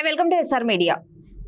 Welcome to SR media.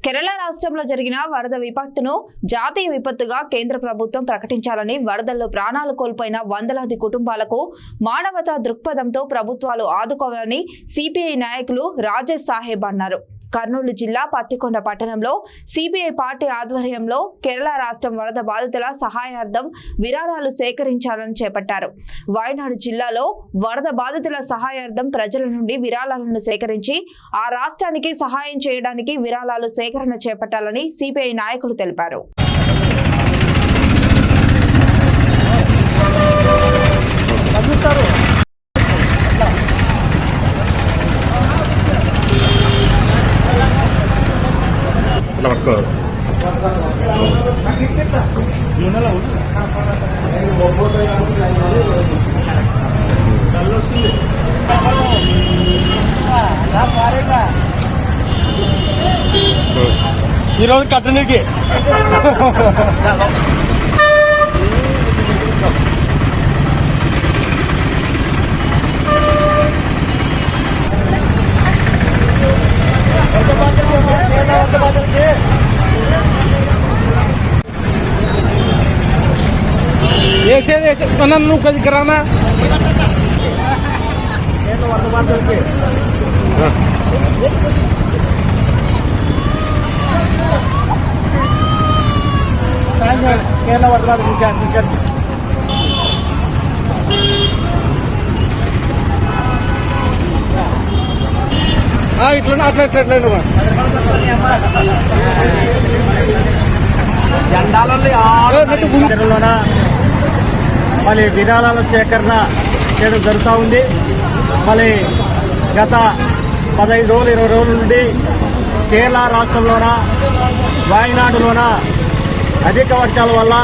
Kerala రాష్ట్రంలో జరిగిన వరద విపత్తును జాతీయ విపత్తుగా కేంద్ర ప్రభుత్వం ప్రకటించాలని, వరదల్లో ప్రాణాలు కోల్పోయిన వందలాది కుటుంబాలకు మానవతా దృక్పథంతో ప్రభుత్వాలు ఆదుకోవాలని సిపిఐ నాయకులు రాజేష్ సాహెబ్ అన్నారు. కర్నూలు జిల్లా పత్తికొండ పట్టణంలో సిపిఐ పార్టీ ఆధ్వర్యంలో కేరళ రాష్ట్రం వరద బాధితుల సహాయార్థం విరాళాలు సేకరించాలని చేపట్టారు. వయనాడు జిల్లాలో వరద బాధితుల సహాయార్థం ప్రజల నుండి విరాళాలను సేకరించి ఆ రాష్ట్రానికి సహాయం చేయడానికి విరాళాలు సేకరణ చేపట్టాలని సిపిఐ నాయకులు తెలిపారు. ఈరోజు కట్టడానికి నువ్వు కొద్దిగా రానా కేరళ వరద ఇట్లా అట్లా జెండాలలో మళ్ళీ విరాళాల సేకరణ చేయడం జరుగుతూ ఉంది. మళ్ళీ గత 15 రోజులు 20 రోజుల నుండి కేరళ రాష్ట్రంలోన వాయనాడులోన అధిక వర్షాల వల్ల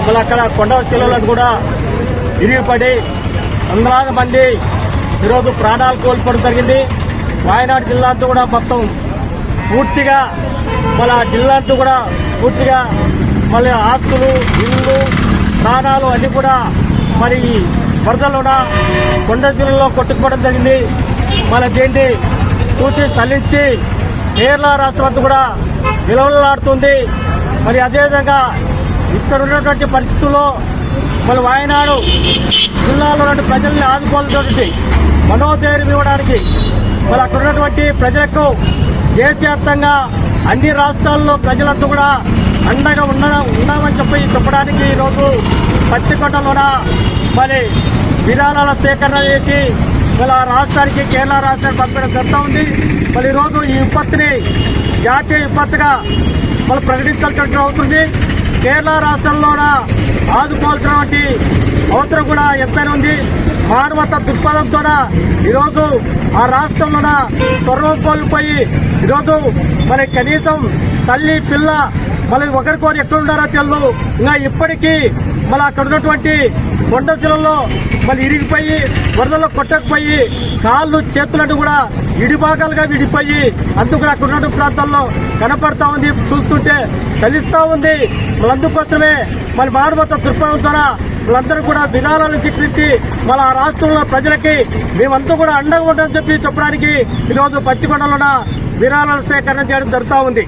మళ్ళీ అక్కడ కొండ శిలలను కూడా విరిగిపడి వందలాది మంది ఈరోజు ప్రాణాలు కోల్పోవడం జరిగింది. వాయనాడు జిల్లా అంతా కూడా మొత్తం పూర్తిగా మళ్ళీ జిల్లా అంతా కూడా పూర్తిగా మళ్ళీ ఆస్తులు, ఇళ్ళు, ప్రాణాలు అన్ని కూడా మరి వరదలోన కొండ జిల్లాలో కొట్టుకుపోవడం జరిగింది. మళ్ళీ దేన్ని చూసి చలించి కేరళ రాష్ట్రం అంతా కూడా విలవలాడుతుంది. మరి అదేవిధంగా ఇక్కడ ఉన్నటువంటి పరిస్థితుల్లో మళ్ళీ వాయనాడు జిల్లాలో ఉన్నటువంటి ప్రజల్ని ఆదుకోవాల్సినటువంటి మనోధైర్యం ఇవ్వడానికి మళ్ళీ అక్కడ ఉన్నటువంటి ప్రజలకు దేశవ్యాప్తంగా అన్ని రాష్ట్రాల్లో ప్రజలంతా కూడా అండగా ఉన్నామని చెప్పడానికి ఈరోజు పత్తికొండలోన మరి విరాళాల సేకరణ చేసి మళ్ళీ రాష్ట్రానికి కేరళ రాష్ట్రానికి పంపడం జరుగుతూ ఉంది. మళ్ళీ ఈరోజు ఈ విపత్తుని జాతీయ విపత్తుగా మళ్ళీ ప్రకటించాల్సిన అవుతుంది. కేరళ రాష్ట్రంలోన ఆదుకోవాల్సినటువంటి అవసరం కూడా ఎంతైనా ఉంది. మానవతా దృక్పథంతో ఈరోజు ఆ రాష్ట్రంలోన స్వర్వం కోల్పోయి ఈరోజు మరి కనీసం తల్లి పిల్ల మళ్ళీ ఒకరికొకరు ఎక్కడున్నారో తెలియదు. ఇంకా ఇప్పటికీ మళ్ళీ అక్కడ ఉన్నటువంటి కొండ జిల్లాలో మళ్ళీ ఇరిగిపోయి వరదల్లో కొట్టకపోయి కాళ్ళు చేతులను కూడా ఇడిభాగాలుగా విడిపోయి అందుకు కూడా అక్కడ ఉన్నటువంటి ప్రాంతాల్లో కనపడతా ఉంది. చూస్తుంటే చలిస్తూ ఉంది. అందుకోసమే మళ్ళీ మానవతా దృక్పథం ద్వారా వాళ్ళందరూ కూడా విరాళాలు స్వీకరించి మళ్ళీ ఆ రాష్ట్రంలో ప్రజలకి మేమంతా కూడా అండగా ఉంటామని చెప్పడానికి ఈరోజు పత్తికొండలోన విరాళాల సేకరణ చేయడం జరుగుతూ ఉంది.